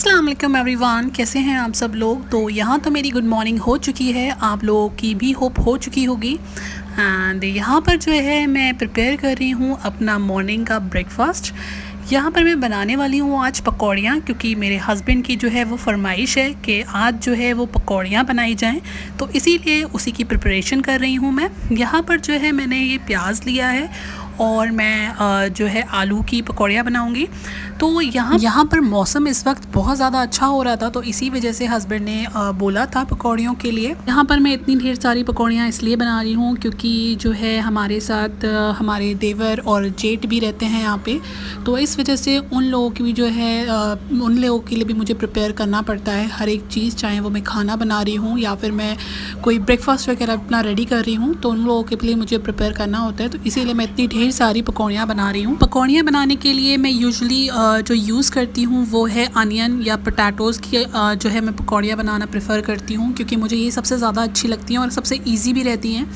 अस्सलाम वालेकुम एवरीवन, कैसे हैं आप सब लोग। तो यहाँ तो मेरी गुड मॉर्निंग हो चुकी है, आप लोगों की भी होप हो चुकी होगी। एंड यहाँ पर जो है मैं प्रिपेयर कर रही हूँ अपना मॉर्निंग का ब्रेकफास्ट। यहाँ पर मैं बनाने वाली हूँ आज पकौड़ियाँ, क्योंकि मेरे हस्बैंड की जो है वो फरमाइश है कि आज जो है वो पकौड़ियाँ बनाई जाएं, तो इसीलिए उसी की प्रिपरेशन कर रही हूँ मैं। यहाँ पर जो है मैंने ये प्याज लिया है और मैं जो है आलू की पकौड़ियाँ बनाऊंगी। तो यहाँ पर मौसम इस वक्त बहुत ज़्यादा अच्छा हो रहा था, तो इसी वजह से हस्बैंड ने बोला था पकौड़ियों के लिए। यहाँ पर मैं इतनी ढेर सारी पकौड़ियाँ इसलिए बना रही हूँ क्योंकि जो है हमारे साथ हमारे देवर और जेठ भी रहते हैं यहाँ पे, तो इस वजह से उन लोगों की भी जो है उन लोगों के लिए भी मुझे प्रिपेयर करना पड़ता है हर एक चीज़, चाहे वो मैं खाना बना रही हूँ या फिर मैं कोई ब्रेकफास्ट वगैरह अपना रेडी कर रही हूँ, तो उन लोगों के लिए मुझे प्रिपेयर करना होता है। तो इसीलिए मैं इतनी ढेर सारी पकौड़ियाँ बना रही हूँ। पकौड़ियाँ बनाने के लिए मैं यूजुअली जो यूज़ करती हूँ वो है अनियन या पोटैटोज़ की जो है मैं पकौड़ियाँ बनाना प्रेफर करती हूँ, क्योंकि मुझे ये सबसे ज़्यादा अच्छी लगती हैं और सबसे ईजी भी रहती हैं।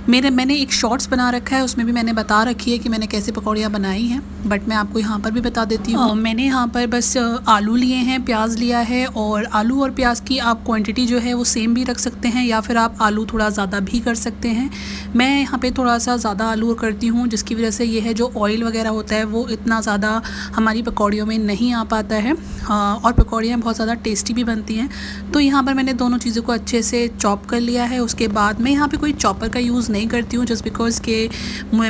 मैंने एक शॉर्ट्स बना रखा है, उसमें भी मैंने बता रखी है कि मैंने कैसे पकौड़ियाँ बनाई हैं, बट मैं आपको यहाँ पर भी बता देती हूँ। मैंने यहाँ पर बस आलू लिए हैं, प्याज लिया है, और आलू और प्याज की आप क्वांटिटी जो है वो सेम भी रख सकते हैं या फिर आप आलू थोड़ा ज़्यादा भी कर सकते हैं। मैं यहाँ पे थोड़ा सा ज़्यादा आलू करती हूँ, जिसकी वजह से ये है जो ऑयल वगैरह होता है वो इतना ज़्यादा हमारी पकौड़ियों में नहीं आ पाता है, और पकौड़ियाँ बहुत ज़्यादा टेस्टी भी बनती हैं। तो यहाँ पर मैंने दोनों चीज़ों को अच्छे से चॉप कर लिया है। उसके बाद मैं यहाँ पे कोई चॉपर का यूज़ नहीं करती हूँ, जस्ट बिकॉज़ के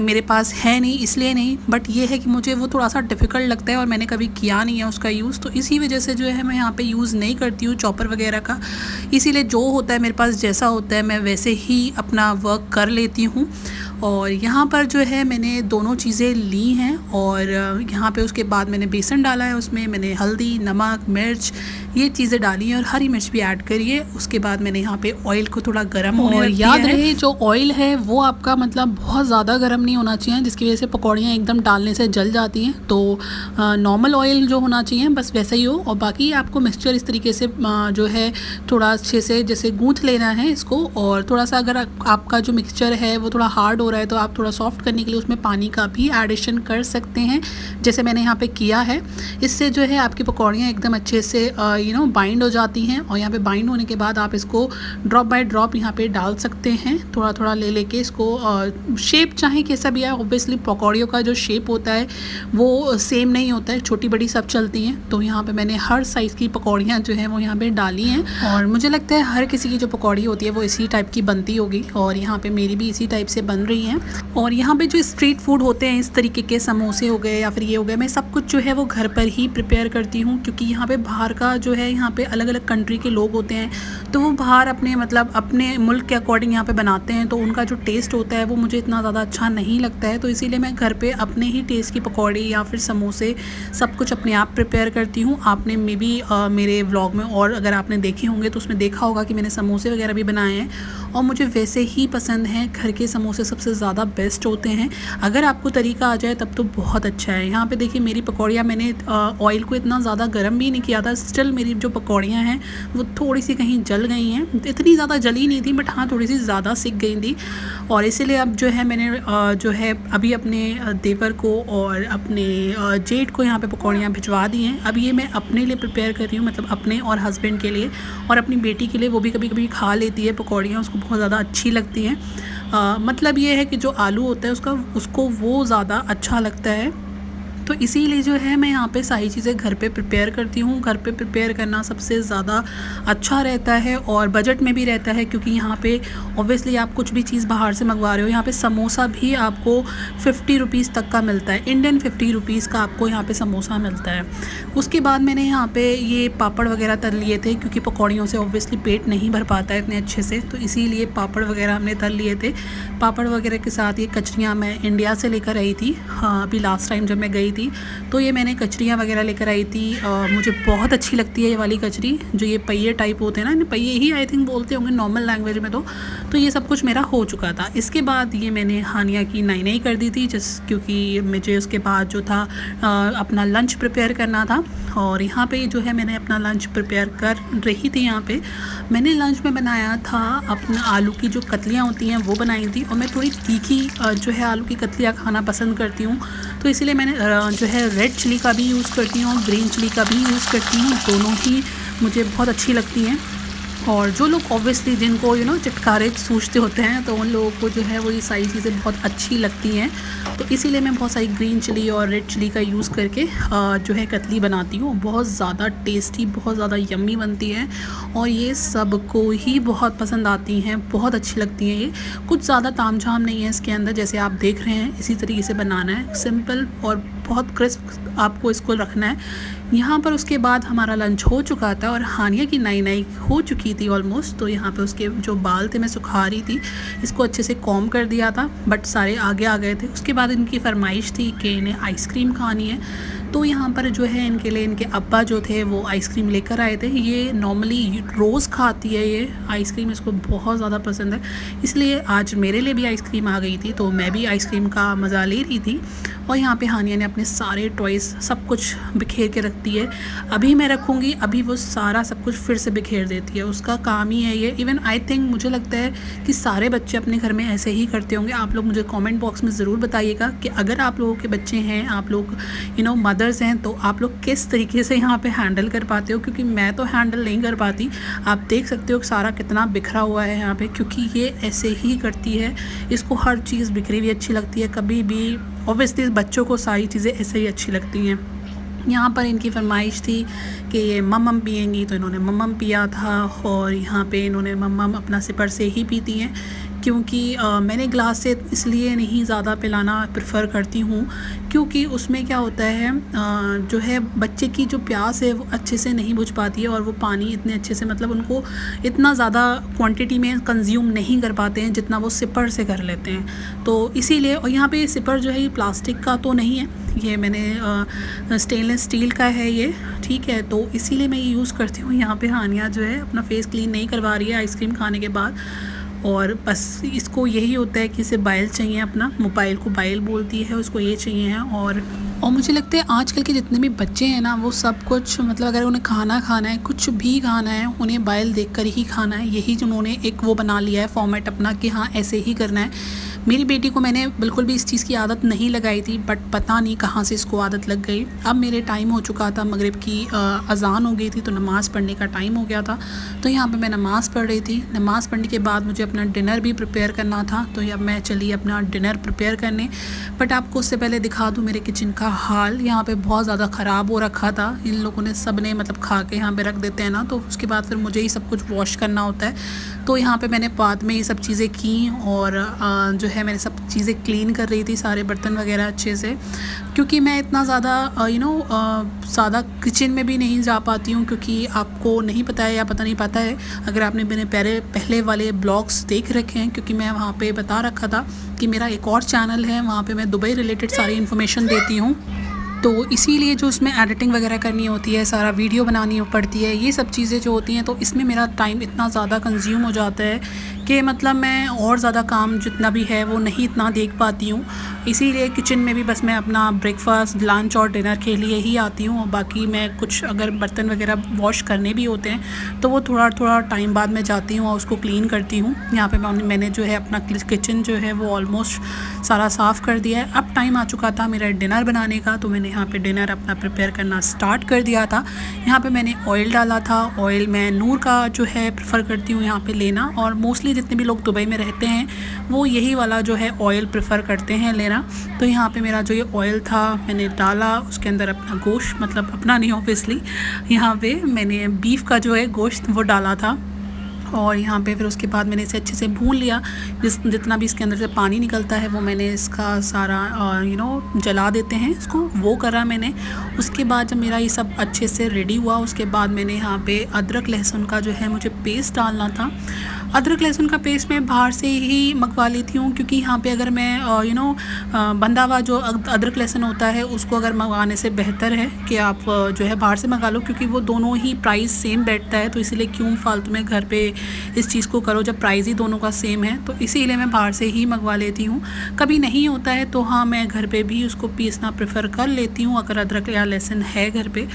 मेरे पास है नहीं, इसलिए नहीं, बट ये है कि मुझे वो थोड़ा सा डिफ़िकल्ट लगता है और मैंने कभी किया नहीं है उसका यूज़, तो इसी वजह से जो है मैं यहाँ पे यूज़ नहीं करती हूँ चॉपर वगैरह का। इसीलिए जो होता है मेरे पास, जैसा होता है मैं वैसे ही अपना वर्क कर लेती हूँ। और यहाँ पर जो है मैंने दोनों चीज़ें ली हैं, और यहाँ पे उसके बाद मैंने बेसन डाला है, उसमें मैंने हल्दी, नमक, मिर्च ये चीज़ें डाली हैं और हरी मिर्च भी ऐड करिए। उसके बाद मैंने यहाँ पे ऑयल को थोड़ा गर्म होने रख दिया है। याद रहे जो ऑयल है वो आपका मतलब बहुत ज़्यादा गर्म नहीं होना चाहिए, जिसकी वजह से पकौड़ियाँ एकदम डालने से जल जाती हैं। तो नॉर्मल ऑयल जो होना चाहिए बस वैसा ही हो, और बाकी आपको मिक्सचर इस तरीके से जो है थोड़ा अच्छे से जैसे गूँथ लेना है इसको। और थोड़ा सा अगर आपका जो मिक्सचर है वो थोड़ा हार्ड हो रहा है तो आप थोड़ा सॉफ्ट करने के लिए उसमें पानी का भी एडिशन कर सकते हैं, जैसे मैंने यहाँ पे किया है। इससे जो है आपकी पकौड़ियाँ एकदम अच्छे से बाइंड हो जाती हैं, और यहाँ पे बाइंड होने के बाद आप इसको ड्रॉप बाय ड्रॉप यहाँ पे डाल सकते हैं, थोड़ा थोड़ा ले लेके इसको। शेप चाहे कैसा भी है, ऑब्वियसली पकौड़ियों का जो शेप होता है वो सेम नहीं होता है, छोटी बड़ी सब चलती हैं। तो यहाँ पे मैंने हर साइज़ की पकौड़ियाँ जो हैं वो यहाँ पे डाली हैं, और मुझे लगता है हर किसी की जो पकौड़ी होती है वो इसी टाइप की बनती होगी, और यहाँ पे मेरी भी इसी टाइप से बन रही हैं। और यहाँ पे जो स्ट्रीट फूड होते हैं इस तरीके के समोसे हो गए या फिर ये हो गए, मैं सब कुछ जो है वो घर पर ही प्रिपेयर करती हूँ, क्योंकि यहाँ पे बाहर का जो है यहाँ पे अलग अलग कंट्री के लोग होते हैं, तो वो बाहर अपने मतलब अपने मुल्क के अकॉर्डिंग यहाँ पे बनाते हैं, तो उनका जो टेस्ट होता है वो मुझे इतना ज़्यादा अच्छा नहीं लगता है। तो इसीलिए मैं घर पे अपने ही टेस्ट की पकौड़ी या फिर समोसे सब कुछ अपने आप प्रिपेयर करती हूँ। आपने मे बी मेरे व्लॉग में और अगर आपने देखे होंगे तो उसमें देखा होगा कि मैंने समोसे वगैरह भी बनाए हैं, और मुझे वैसे ही पसंद हैं। घर के समोसे सबसे ज़्यादा बेस्ट होते हैं, अगर आपको तरीका आ जाए तब तो बहुत अच्छा है। यहाँ पे देखिए मेरी पकौड़ियाँ मैंने ऑयल को इतना ज़्यादा गर्म भी नहीं किया था, स्टिल मेरी जो पकौड़ियाँ हैं वो थोड़ी सी कहीं जल गई हैं, इतनी ज़्यादा जली नहीं थी बट हाँ थोड़ी सी ज़्यादा सिक गई थी। और इसीलिए अब जो है मैंने जो है अभी अपने देवर को और अपने जेठ को यहाँ पे पकौड़ियाँ भिजवा दी हैं। अब ये मैं अपने लिए प्रिपेयर कर रही हूँ, मतलब अपने और हस्बैंड के लिए, और अपनी बेटी के लिए, वो भी कभी कभी खा लेती है पकौड़ियाँ, उसको बहुत ज़्यादा अच्छी लगती हैं। मतलब ये है कि जो आलू होता है उसको वो ज़्यादा अच्छा लगता है। तो इसीलिए जो है मैं यहाँ पे सारी चीज़ें घर पे प्रिपेयर करती हूँ। घर पे प्रिपेयर करना सबसे ज़्यादा अच्छा रहता है और बजट में भी रहता है, क्योंकि यहाँ पे ऑब्वियसली आप कुछ भी चीज़ बाहर से मंगवा रहे हो, यहाँ पे समोसा भी आपको 50 रुपीज़ तक का मिलता है, इंडियन 50 रुपीज़ का आपको यहाँ पे समोसा मिलता है। उसके बाद मैंने यहाँ पे ये पापड़ वगैरह तल लिए थे, क्योंकि पकौड़ियों से ऑब्वियसली पेट नहीं भर पाता है इतने अच्छे से, तो इसीलिए पापड़ वगैरह हमने तल लिए थे। पापड़ वगैरह के साथ ये कचरियाँ मैं इंडिया से लेकर आई थी, हाँ अभी लास्ट टाइम जब मैं गई थी तो ये मैंने कचरियाँ वगैरह लेकर आई थी। मुझे बहुत अच्छी लगती है ये वाली कचरी, जो ये पहिए टाइप होते हैं ना, पहिए ही आई थिंक बोलते होंगे नॉर्मल लैंग्वेज में। तो ये सब कुछ मेरा हो चुका था। इसके बाद ये मैंने हानिया की नाई कर दी थी, क्योंकि मुझे उसके बाद जो था अपना लंच प्रिपेयर करना था। और यहाँ पे जो है मैंने अपना लंच प्रिपेयर कर रही थी। यहाँ पे मैंने लंच में बनाया था अपना आलू की जो कतलियाँ होती हैं वो बनाई थी, और मैं थोड़ी तीखी जो है आलू की कतलियाँ खाना पसंद करती हूँ, तो इसीलिए मैंने जो है रेड चिली का भी यूज़ करती हूँ और ग्रीन चिली का भी यूज़ करती हूँ। दोनों ही मुझे बहुत अच्छी लगती हैं। और जो लोग ऑब्वियसली जिनको चटकारे सूझते होते हैं तो उन लोगों को जो है वो ये सारी चीज़ें बहुत अच्छी लगती हैं। तो इसीलिए मैं बहुत सारी ग्रीन चिली और रेड चिली का यूज़ करके जो है कतली बनाती हूँ। बहुत ज़्यादा टेस्टी, बहुत ज़्यादा यम्मी बनती है और ये सबको ही बहुत पसंद आती हैं, बहुत अच्छी लगती हैं। ये कुछ ज़्यादा तामझाम नहीं है इसके अंदर, जैसे आप देख रहे हैं इसी तरीके से बनाना है, सिंपल और बहुत क्रिस्प आपको इसको रखना है। यहाँ पर उसके बाद हमारा लंच हो चुका था और हानिया की नाई हो चुकी थी ऑलमोस्ट। तो यहाँ पे उसके जो बाल थे मैं सुखा रही थी, इसको अच्छे से कॉम्ब कर दिया था, बट सारे आगे आ गए थे। उसके बाद इनकी फरमाइश थी कि इन्हें आइसक्रीम खानी है, तो यहाँ पर जो है इनके लिए इनके अब्बा जो थे वो आइसक्रीम लेकर आए थे। ये नॉर्मली रोज़ खाती है ये आइसक्रीम, इसको बहुत ज़्यादा पसंद है, इसलिए आज मेरे लिए भी आइसक्रीम आ गई थी, तो मैं भी आइसक्रीम का मज़ा ले रही थी। और यहाँ पे हानिया ने अपने सारे टॉयज़ सब कुछ बिखेर के रखती है। अभी मैं रखूँगी, अभी वो सारा सब कुछ फिर से बिखेर देती है, उसका काम ही है ये। इवन आई थिंक मुझे लगता है कि सारे बच्चे अपने घर में ऐसे ही करते होंगे। आप लोग मुझे कमेंट बॉक्स में ज़रूर बताइएगा कि अगर आप लोगों के बच्चे हैं, आप लोग मदर्स हैं, तो आप लोग किस तरीके से यहाँ पे हैंडल कर पाते हो, क्योंकि मैं तो हैंडल नहीं कर पाती। आप देख सकते हो सारा कितना बिखरा हुआ है यहाँ पे, क्योंकि ये ऐसे ही करती है, इसको हर चीज़ बिखरी हुई अच्छी लगती है। कभी भी ऑब्वियसली बच्चों को सारी चीज़ें ऐसे ही अच्छी लगती हैं। यहाँ पर इनकी फरमाइश थी कि ये मम्मम पिएंगी, तो इन्होंने मम्मम पिया था। और यहाँ पे इन्होंने मम्मम अपना सिपर से ही पीती हैं, क्योंकि मैंने ग्लास से इसलिए नहीं ज़्यादा पिलाना प्रेफर करती हूँ, क्योंकि उसमें क्या होता है जो है बच्चे की जो प्यास है वो अच्छे से नहीं बुझ पाती है और वो पानी इतने अच्छे से मतलब उनको इतना ज़्यादा क्वांटिटी में कंज्यूम नहीं कर पाते हैं जितना वो सिपर से कर लेते हैं। तो इसीलिए, और यहाँ पे सिपर जो है ये प्लास्टिक का तो नहीं है, ये मैंने स्टेनलेस स्टील का है ये, ठीक है। तो इसीलिए मैं ये यूज़ करती हूँ। यहाँ पे हानिया जो है अपना फेस क्लीन नहीं करवा रही है आइसक्रीम खाने के बाद, और बस इसको यही होता है कि इसे बाइल चाहिए, अपना मोबाइल को बाइल बोलती है, उसको ये चाहिए है। और मुझे लगता है आजकल के जितने भी बच्चे हैं ना, वो सब कुछ मतलब अगर उन्हें खाना खाना है, कुछ भी खाना है, उन्हें बाइल देखकर ही खाना है। यही जिन्होंने एक वो बना लिया है फॉर्मेट अपना कि हाँ ऐसे ही करना है। मेरी बेटी को मैंने बिल्कुल भी इस चीज़ की आदत नहीं लगाई थी, बट पता नहीं कहाँ से इसको आदत लग गई। अब मेरे टाइम हो चुका था, मगरिब की अज़ान हो गई थी, तो नमाज़ पढ़ने का टाइम हो गया था। तो यहाँ पे मैं नमाज़ पढ़ रही थी। नमाज़ पढ़ने के बाद मुझे अपना डिनर भी प्रिपेयर करना था, तो अब मैं चली अपना डिनर प्रिपेयर करने। बट आपको उससे पहले दिखा दूँ मेरे किचन का हाल। यहाँ पे बहुत ज़्यादा ख़राब हो रखा था, इन लोगों ने सब ने मतलब खा के यहाँ पे रख देते हैं ना, तो उसके बाद फिर मुझे ही सब कुछ वॉश करना होता है। तो यहाँ पे मैंने बाद में ये सब चीज़ें की, और जो है मैंने सब चीज़ें क्लीन कर रही थी, सारे बर्तन वगैरह अच्छे से, क्योंकि मैं इतना ज़्यादा ज़्यादा किचन में भी नहीं जा पाती हूँ, क्योंकि आपको नहीं पता है या पता नहीं पता है, अगर आपने मेरे पहले वाले ब्लॉग्स देख रखे हैं, क्योंकि मैं वहाँ पे बता रखा था कि मेरा एक और चैनल है, वहाँ पे मैं दुबई रिलेटेड सारी इन्फॉर्मेशन देती हूँ। तो इसीलिए जो उसमें एडिटिंग वगैरह करनी होती है, सारा वीडियो बनानी पड़ती है, ये सब चीज़ें जो होती हैं, तो इसमें मेरा टाइम इतना ज़्यादा कंज्यूम हो जाता है कि मतलब मैं और ज़्यादा काम जितना भी है वो नहीं इतना देख पाती हूँ। इसीलिए किचन में भी बस मैं अपना ब्रेकफास्ट, लंच और डिनर के लिए ही आती हूँ, और बाकी मैं कुछ अगर बर्तन वगैरह वॉश करने भी होते हैं तो वो थोड़ा टाइम बाद में जाती हूँ और उसको क्लीन करती हूँ। यहाँ पे मैंने जो है अपना किचन जो है वो ऑलमोस्ट सारा साफ़ कर दिया है। अब टाइम आ चुका था मेरा डिनर बनाने का, तो मैंने यहाँ पे डिनर अपना प्रिपेयर करना स्टार्ट कर दिया था। यहाँ पे मैंने ऑयल डाला था। ऑयल मैं नूर का जो है प्रेफर करती हूँ यहाँ पे लेना, और मोस्टली जितने भी लोग दुबई में रहते हैं वो यही वाला जो है ऑयल प्रेफर करते हैं लेना। तो यहाँ पे मेरा जो ये ऑयल था मैंने डाला, उसके अंदर अपना गोश्त, मतलब अपना नहीं ऑब्वियसली, यहाँ पे मैंने बीफ का जो है गोश्त वो डाला था, और यहाँ पे फिर उसके बाद मैंने इसे अच्छे से भून लिया। जितना भी इसके अंदर से पानी निकलता है वो मैंने इसका सारा जला देते हैं इसको, वो करा मैंने। उसके बाद जब मेरा ये सब अच्छे से रेडी हुआ, उसके बाद मैंने यहाँ पे अदरक लहसुन का जो है मुझे पेस्ट डालना था। अदरक लहसुन का पेस्ट मैं बाहर से ही मंगवा लेती हूँ, क्योंकि यहाँ पे अगर मैं बंधा हुआ जो अदरक लहसुन होता है उसको अगर मंगवाने से बेहतर है कि आप जो है बाहर से मंगा लो, क्योंकि वो दोनों ही प्राइस सेम बैठता है। तो इसीलिए क्यों फालतू में घर पे इस चीज़ को करो जब प्राइस ही दोनों का सेम है। तो इसीलिए मैं बाहर से ही मंगवा लेती हूँ। कभी नहीं होता है तो हाँ मैं घर पे भी उसको पीसना प्रेफर कर लेती हूँ अगर अदरक या लहसुन है घर पे।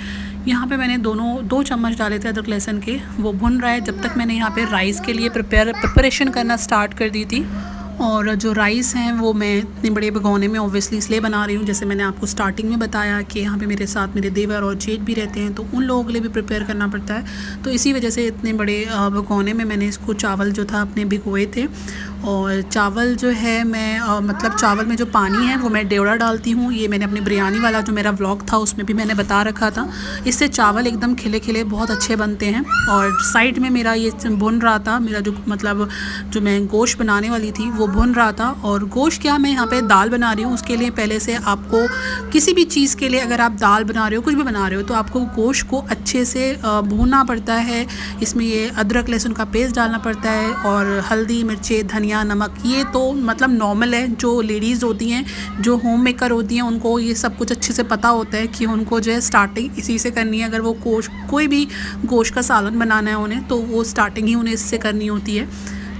यहाँ पे मैंने 2 चम्मच डाले थे अदरक लहसुन के, वो भुन रहा है। जब तक मैंने यहाँ पे राइस के लिए प्रिपरेशन करना स्टार्ट कर दी थी। और जो राइस हैं वो मैं इतने बड़े भगोने में ऑब्वियसली इसलिए बना रही हूँ, जैसे मैंने आपको स्टार्टिंग में बताया कि यहाँ पे मेरे साथ मेरे देवर और जेठ भी रहते हैं, तो उन लोगों के लिए भी प्रिपेयर करना पड़ता है। तो इसी वजह से इतने बड़े भगोने में मैंने इसको चावल जो था अपने भिगोए थे। और चावल जो है मैं मतलब चावल में जो पानी है वो मैं डेवड़ा डालती हूँ। ये मैंने अपने बिरयानी वाला जो मेरा व्लॉग था उसमें भी मैंने बता रखा था। इससे चावल एकदम खिले खिले बहुत अच्छे बनते हैं। और साइड में मेरा ये भुन रहा था, मेरा जो मतलब जो मैं गोश्त बनाने वाली थी वो भुन रहा था। और गोश्त क्या, मैं यहाँ पे दाल बना रही हूँ, उसके लिए पहले से आपको किसी भी चीज़ के लिए अगर आप दाल बना रहे हो, कुछ भी बना रहे हो, तो आपको गोश्त को अच्छे से भूनना पड़ता है। इसमें ये अदरक लहसुन का पेस्ट डालना पड़ता है और हल्दी मिर्ची धनिया नमक, ये तो मतलब नॉर्मल है। जो लेडीज़ होती हैं, जो होम मेकर होती हैं, उनको ये सब कुछ अच्छे से पता होता है कि उनको जो है स्टार्टिंग इसी से करनी है। अगर वो कोई भी गोश्त का सालन बनाना है उन्हें, तो वो स्टार्टिंग ही उन्हें इससे करनी होती है।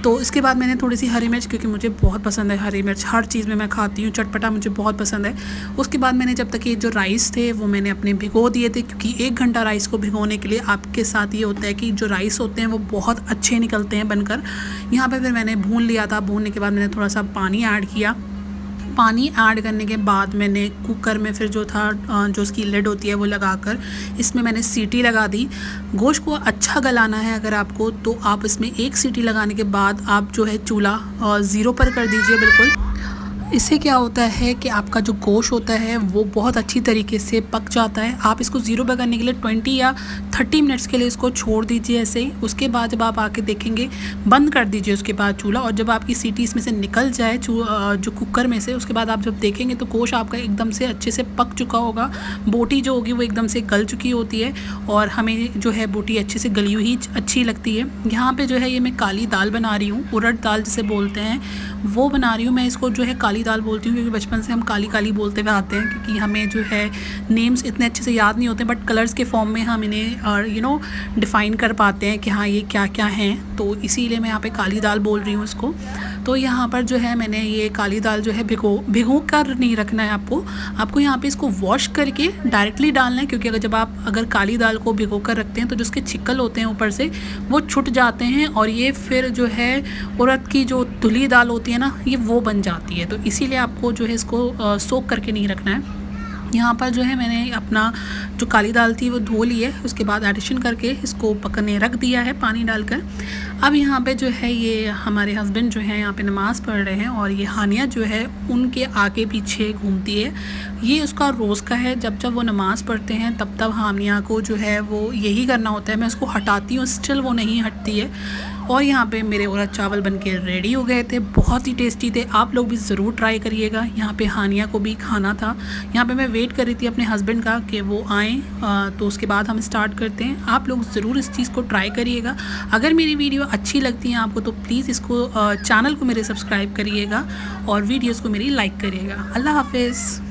तो इसके बाद मैंने थोड़ी सी हरी मिर्च, क्योंकि मुझे बहुत पसंद है हरी मिर्च, हर चीज़ में मैं खाती हूँ, चटपटा मुझे बहुत पसंद है। उसके बाद मैंने जब तक ये जो राइस थे वो मैंने अपने भिगो दिए थे, क्योंकि 1 घंटा राइस को भिगोने के लिए आपके साथ ये होता है कि जो राइस होते हैं वो बहुत अच्छे निकलते हैं बनकर। यहाँ पर फिर मैंने भून लिया था। भूनने के बाद मैंने थोड़ा सा पानी ऐड किया। पानी ऐड करने के बाद मैंने कुकर में फिर जो था जो उसकी लिड होती है वो लगाकर इसमें मैंने सीटी लगा दी। गोश्त को अच्छा गलाना है अगर आपको, तो आप इसमें 1 सीटी लगाने के बाद आप जो है चूल्हा 0 पर कर दीजिए बिल्कुल। इससे क्या होता है कि आपका जो गोश्त होता है वो बहुत अच्छी तरीके से पक जाता है। आप इसको 0 पर करने के लिए 20 या 30 मिनट्स के लिए इसको छोड़ दीजिए ऐसे ही। उसके बाद जब आप आके देखेंगे, बंद कर दीजिए उसके बाद चूल्हा, और जब आपकी सीटी इसमें से निकल जाए जो कुकर में से, उसके बाद आप जब देखेंगे तो गोश्त आपका एकदम से अच्छे से पक चुका होगा। बोटी जो होगी वो एकदम से गल चुकी होती है, और हमें जो है बोटी अच्छे से गली हुई अच्छी लगती है। यहाँ पर जो है ये मैं काली दाल बना रही हूँ, उड़द दाल जिसे बोलते हैं वो बना रही हूँ। मैं इसको जो है काली दाल बोलती हूँ, क्योंकि बचपन से हम काली काली बोलते हुए आते हैं, क्योंकि हमें जो है नेम्स इतने अच्छे से याद नहीं होते, बट कलर्स के फॉर्म में हम इन्हें डिफ़ाइन कर पाते हैं कि हाँ ये क्या क्या हैं। तो इसीलिए मैं यहाँ पे काली दाल बोल रही हूँ इसको। तो यहाँ पर जो है मैंने ये काली दाल जो है भिगो कर नहीं रखना है आपको यहाँ पे इसको वॉश करके डायरेक्टली डालना है, क्योंकि अगर काली दाल को भिगो कर रखते हैं तो जो उसके छिक्कल होते हैं ऊपर से वो छूट जाते हैं, और ये फिर जो है उड़द की जो धुली दाल होती है ना, ये वो बन जाती है। तो इसीलिए आपको जो है इसको सोक करके नहीं रखना है। यहाँ पर जो है मैंने अपना जो काली दाल थी वो धो ली है, उसके बाद एडिशन करके इसको पकने रख दिया है पानी डालकर। अब यहाँ पे जो है ये हमारे हस्बैंड जो है यहाँ पे नमाज़ पढ़ रहे हैं, और ये हानिया जो है उनके आगे पीछे घूमती है। ये उसका रोज़ का है, जब जब वो नमाज़ पढ़ते हैं तब तब हानिया को जो है वो यही करना होता है। मैं उसको हटाती हूँ, स्टिल वो नहीं हटती है। और यहाँ पे मेरे उड़द चावल बनके रेडी हो गए थे, बहुत ही टेस्टी थे। आप लोग भी ज़रूर ट्राई करिएगा। यहाँ पे हानिया को भी खाना था। यहाँ पे मैं वेट कर रही थी अपने हस्बैंड का कि वो आएँ, तो उसके बाद हम स्टार्ट करते हैं। आप लोग ज़रूर इस चीज़ को ट्राई करिएगा। अगर मेरी वीडियो अच्छी लगती है आपको, तो प्लीज़ इसको चैनल को मेरे सब्सक्राइब करिएगा और वीडियोज़ को मेरी लाइक करिएगा। अल्लाह हाफिज़।